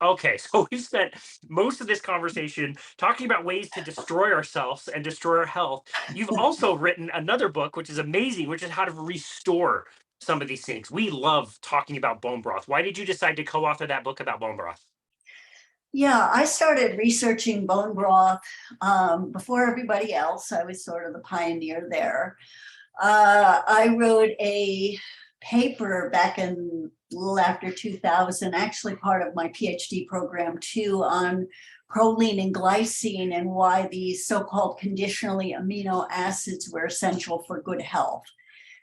Okay, so we've spent most of this conversation talking about ways to destroy ourselves and destroy our health. You've also written another book, which is amazing, which is how to restore some of these things. We love talking about bone broth. Why did you decide to co-author that book about bone broth? Yeah, I started researching bone broth before everybody else. I was sort of the pioneer there. I wrote a paper back in a little after 2000, actually part of my PhD program too, on proline and glycine and why these so-called conditionally amino acids were essential for good health.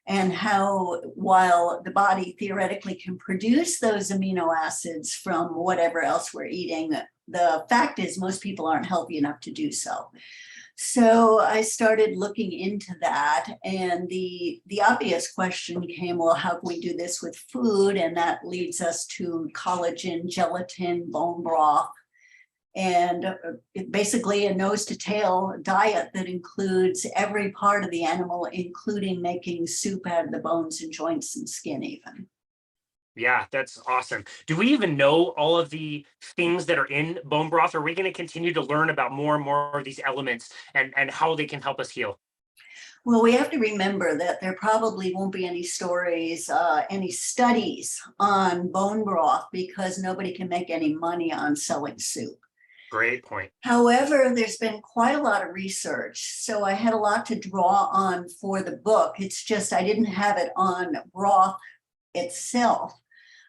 And how, while the body theoretically can produce those amino acids from whatever else we're eating, the fact is most people aren't healthy enough to do so. So I started looking into that, and the obvious question came, well, how can we do this with food? And that leads us to collagen, gelatin, bone broth, and basically a nose to tail diet that includes every part of the animal, including making soup out of the bones and joints and skin even. Yeah, that's awesome. Do we even know all of the things that are in bone broth? Or are we going to continue to learn about more and more of these elements and how they can help us heal? Well, we have to remember that there probably won't be any stories, any studies on bone broth because nobody can make any money on selling soup. Great point. However, there's been quite a lot of research, so I had a lot to draw on for the book. It's just I didn't have it on broth itself.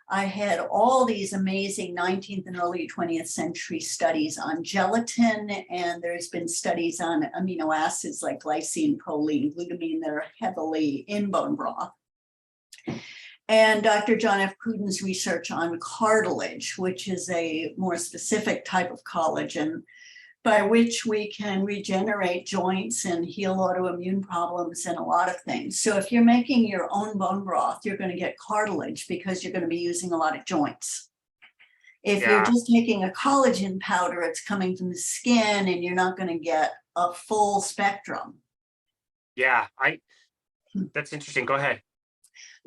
I had all these amazing 19th and early 20th century studies on gelatin, and there's been studies on amino acids like glycine, proline, glutamine that are heavily in bone broth. And Dr. John F. Pruden's research on cartilage, which is a more specific type of collagen by which we can regenerate joints and heal autoimmune problems and a lot of things. So if you're making your own bone broth, you're going to get cartilage because you're going to be using a lot of joints. If you're Yeah, just making a collagen powder, it's coming from the skin and you're not going to get a full spectrum. yeah. That's interesting. Go ahead.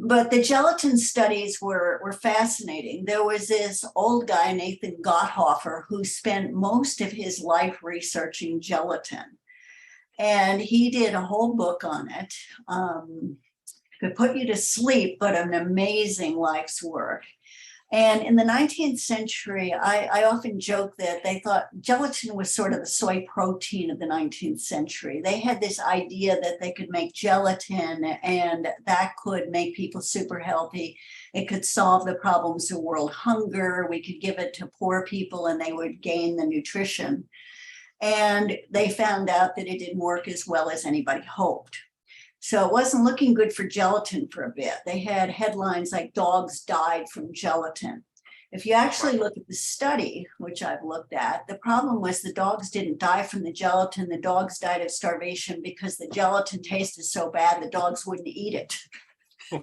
But the gelatin studies were fascinating. There was this old guy, Nathan Gotthofer, who spent most of his life researching gelatin. And he did a whole book on it. Could put you to sleep, but an amazing life's work. And in the 19th century, I often joke that they thought gelatin was sort of the soy protein of the 19th century. They had this idea that they could make gelatin and that could make people super healthy. It could solve the problems of world hunger. We could give it to poor people and they would gain the nutrition. And they found out that it didn't work as well as anybody hoped. So it wasn't looking good for gelatin for a bit. They had headlines like dogs died from gelatin. If you actually look at the study, which I've looked at, the problem was the dogs didn't die from the gelatin. The dogs died of starvation because the gelatin tasted so bad, the dogs wouldn't eat it.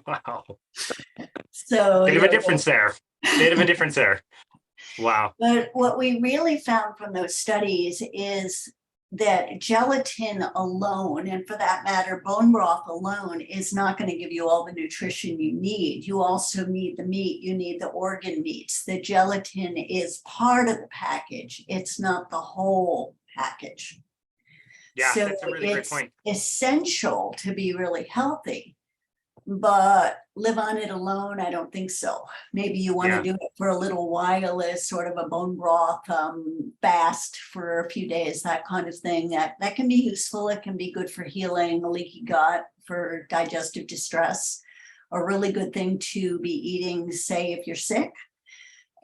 Wow. So, Bit of a difference there. Bit of a difference there. Wow. but what we really found from those studies is that gelatin alone, and for that matter, bone broth alone, is not going to give you all the nutrition you need. You also need the meat, you need the organ meats. The gelatin is part of the package, it's not the whole package. Yeah, So that's a really great it's point. essential to be really healthy. But live on it alone, I don't think so. Maybe you want to Yeah. do it for a little while as sort of a bone broth fast for a few days, that kind of thing. That can be useful. It can be good for healing a leaky gut, for digestive distress. A really good thing to be eating, say, if you're sick.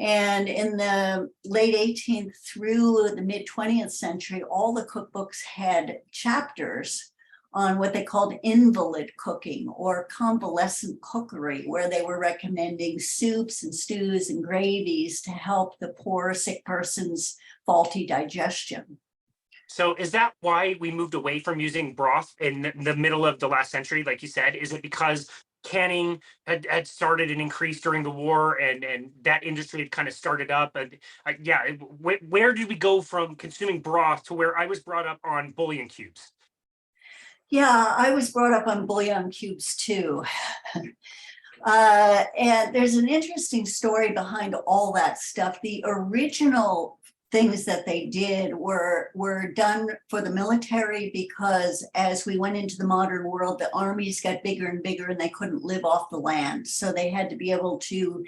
And in the late 18th through the mid 20th century, all the cookbooks had chapters on what they called invalid cooking or convalescent cookery, where they were recommending soups and stews and gravies to help the poor sick person's faulty digestion. So is that why we moved away from using broth in the middle of the last century, like you said? Is it because canning had started and increased during the war and that industry had kind of started up? And yeah, where did we go from consuming broth to where I was brought up on bouillon cubes? Yeah, I was brought up on bouillon cubes too. And there's an interesting story behind all that stuff. The original things that they did were done for the military, because as we went into the modern world, the armies got bigger and bigger and they couldn't live off the land. So they had to be able to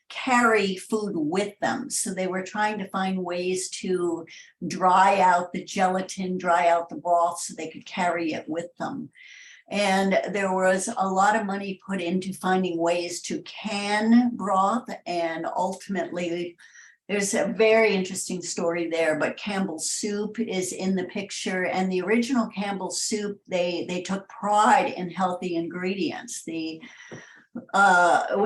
carry food with them. So they were trying to find ways to dry out the gelatin, dry out the broth so they could carry it with them. And there was a lot of money put into finding ways to can broth, and ultimately there's a very interesting story there, but Campbell's soup is in the picture. And the original Campbell's soup, they took pride in healthy ingredients. One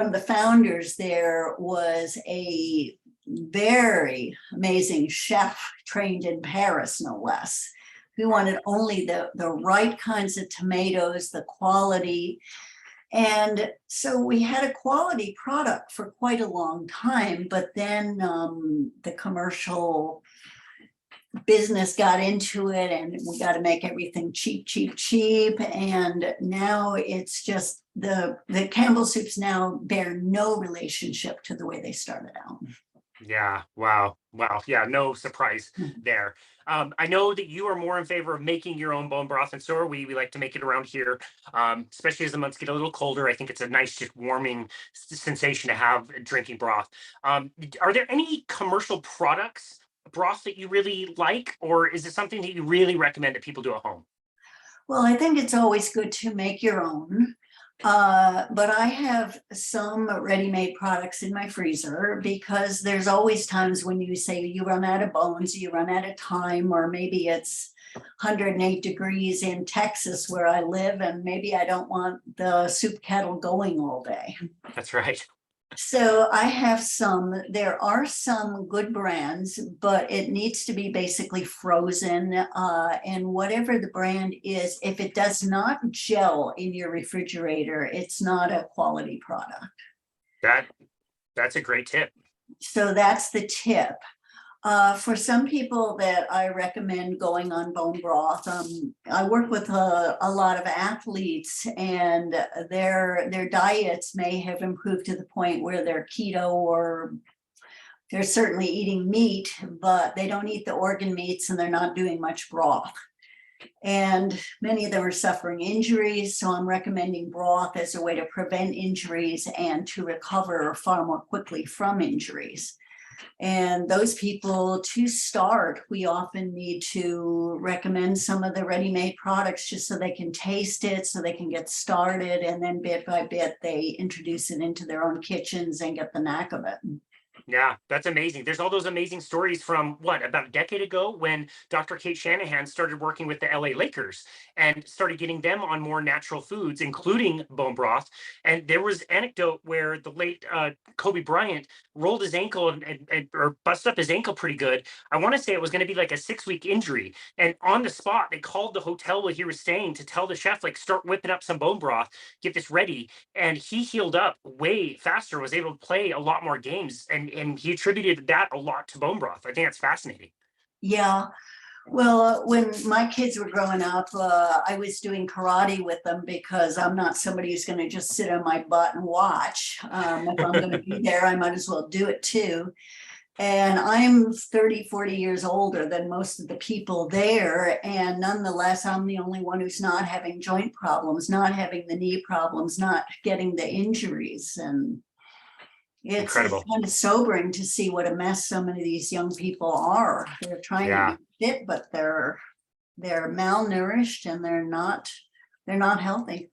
of the founders there was a very amazing chef trained in Paris, no less, who wanted only the right kinds of tomatoes, the quality. And so we had a quality product for quite a long time, but then the commercial business got into it, and we got to make everything cheap, cheap, cheap. And now it's just the Campbell soups now bear no relationship to the way they started out. Yeah. Wow. Wow. Yeah. No surprise there. I know that you are more in favor of making your own bone broth, and so are we. We like to make it around here, especially as the months get a little colder. I think it's a nice, just warming sensation to have drinking broth. Are there any commercial products, broth that you really like, or is it something that you really recommend that people do at home? Well, I think it's always good to make your own. But I have some ready-made products in my freezer, because there's always times when you say you run out of bones, you run out of time, or maybe it's 108 degrees in Texas where I live, and maybe I don't want the soup kettle going all day. That's right. So I have some, there are some good brands, but it needs to be basically frozen. And whatever the brand is, if it does not gel in your refrigerator, it's not a quality product. That's a great tip. So that's the tip. For some people that I recommend going on bone broth, I work with a lot of athletes, and their diets may have improved to the point where they're keto, or they're certainly eating meat, but they don't eat the organ meats, and they're not doing much broth. And many of them are suffering injuries, so I'm recommending broth as a way to prevent injuries and to recover far more quickly from injuries. And those people, to start, we often need to recommend some of the ready-made products just so they can taste it, so they can get started, and then bit by bit they introduce it into their own kitchens and get the knack of it. Yeah, that's amazing. There's all those amazing stories from what, about a decade ago, when Dr. Kate Shanahan started working with the LA Lakers and started getting them on more natural foods, including bone broth. And there was anecdote where the late Kobe Bryant rolled his ankle or busted up his ankle pretty good. I want to say it was going to be like a 6-week injury. And on the spot, they called the hotel where he was staying to tell the chef, like, start whipping up some bone broth, get this ready. And he healed up way faster, was able to play a lot more games. And he attributed that a lot to bone broth. I think that's fascinating. Yeah. Well, when my kids were growing up, I was doing karate with them, because I'm not somebody who's going to just sit on my butt and watch. If I'm going to be there, I might as well do it too. And I'm 30, 40 years older than most of the people there. And nonetheless, I'm the only one who's not having joint problems, not having the knee problems, not getting the injuries. And it's Incredible. kind of sobering to see what a mess so many of these young people are. They're trying Yeah. to be fit, but they're malnourished, and they're not healthy.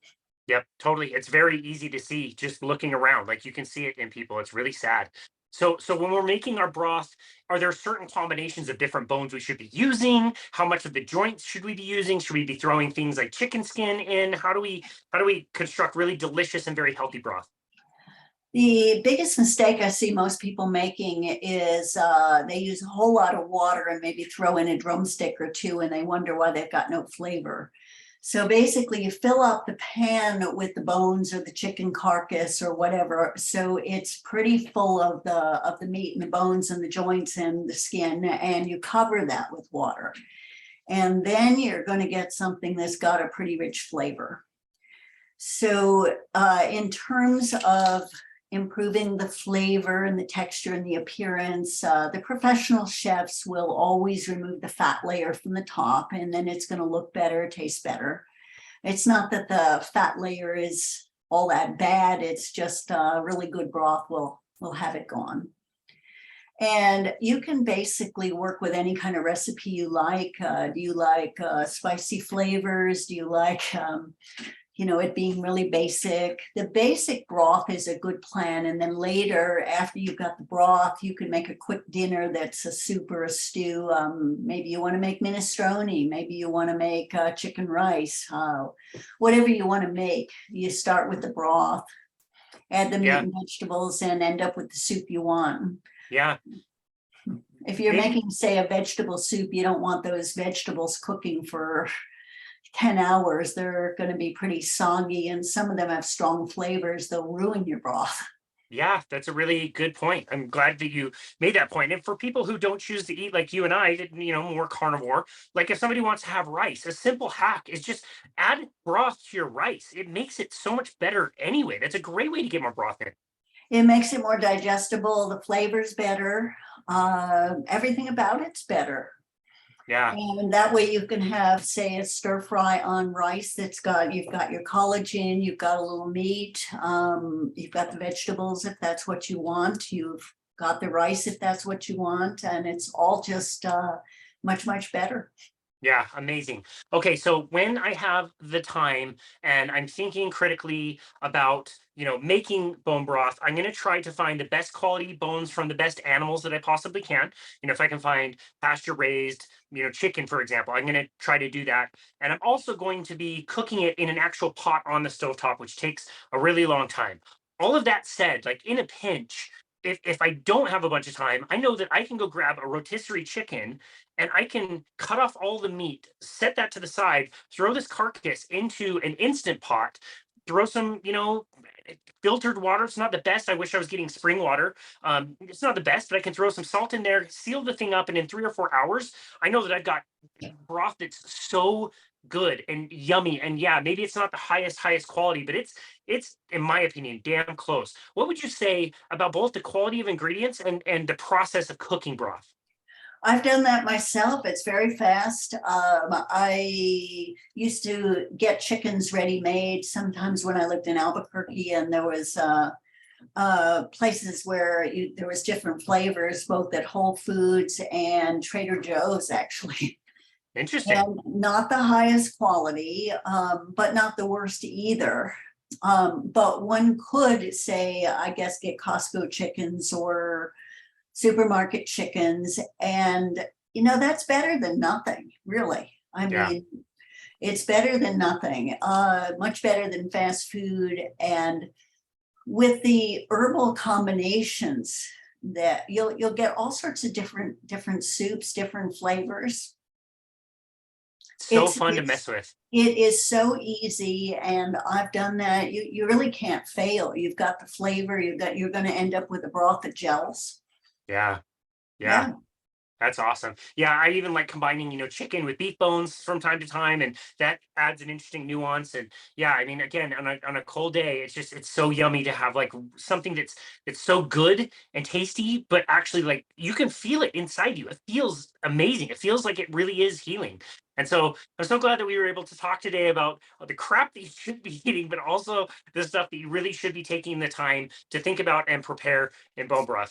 Yep, totally. It's very easy to see just looking around. Like, you can see it in people. It's really sad. So when we're making our broth, are there certain combinations of different bones we should be using? How much of the joints should we be using? Should we be throwing things like chicken skin in? How do we construct really delicious and very healthy broth? The biggest mistake I see most people making is they use a whole lot of water and maybe throw in a drumstick or two, and they wonder why they've got no flavor. So basically, you fill up the pan with the bones or the chicken carcass or whatever, so it's pretty full of the meat and the bones and the joints and the skin, and you cover that with water. And then you're going to get something that's got a pretty rich flavor. So in terms of improving the flavor and the texture and the appearance, the professional chefs will always remove the fat layer from the top, and then it's going to look better, taste better. It's not that the fat layer is all that bad. It's just really good broth will have it gone. And you can basically work with any kind of recipe you like. Do you like spicy flavors? Do you like, it being really basic? The basic broth is a good plan. And then later, after you've got the broth, you can make a quick dinner that's a soup or a stew. Maybe you want to make minestrone. Maybe you want to make chicken rice. Whatever you want to make, you start with the broth, add the meat Yeah. and vegetables, and end up with the soup you want. Yeah. If you're Maybe- making, say, a vegetable soup, you don't want those vegetables cooking for 10 hours. They're going to be pretty soggy, and some of them have strong flavors. They'll ruin your broth. Yeah, that's a really good point. I'm glad that you made that point. And for people who don't choose to eat like you and I, more carnivore, like if somebody wants to have rice, a simple hack is just add broth to your rice. It makes it so much better anyway. That's a great way to get more broth in. It makes it more digestible. The flavor's better. Everything about it's better. Yeah. And that way you can have, say, a stir fry on rice you've got your collagen, you've got a little meat, you've got the vegetables if that's what you want, you've got the rice if that's what you want, and it's all just much, much better. Yeah, amazing. Okay, so when I have the time and I'm thinking critically about, making bone broth, I'm going to try to find the best quality bones from the best animals that I possibly can. If I can find pasture raised, chicken, for example, I'm going to try to do that. And I'm also going to be cooking it in an actual pot on the stovetop, which takes a really long time. All of that said, like in a pinch, if I don't have a bunch of time, I know that I can go grab a rotisserie chicken and I can cut off all the meat, set that to the side, throw this carcass into an instant pot, throw some, filtered water. It's not the best. I wish I was getting spring water. It's not the best, but I can throw some salt in there, seal the thing up, and in 3 or 4 hours, I know that I've got broth that's so good and yummy. And yeah, maybe it's not the highest quality, but it's in my opinion damn close. What would you say about both the quality of ingredients and the process of cooking broth? I've done that myself. It's very fast. I used to get chickens ready made sometimes when I lived in Albuquerque, and there was places where there was different flavors, both at Whole Foods and Trader Joe's, actually. Interesting. And not the highest quality, but not the worst either. But one could say, I guess, get Costco chickens or supermarket chickens, and that's better than nothing, really. I Yeah. mean, it's better than nothing, much better than fast food. And with the herbal combinations, that you'll get all sorts of different soups, different flavors. So It's fun to mess with. it is so easy, and I've done that. You really can't fail. You've got the flavor. You're going to end up with a broth that gels. Yeah. Yeah. Yeah. That's awesome. Yeah, I even like combining, chicken with beef bones from time to time, and that adds an interesting nuance. And yeah, I mean, again, on a cold day, it's so yummy to have like something that's so good and tasty, but actually like you can feel it inside you. It feels amazing. It feels like it really is healing. And so I'm so glad that we were able to talk today about the crap that you should be eating, but also the stuff that you really should be taking the time to think about and prepare in bone broth.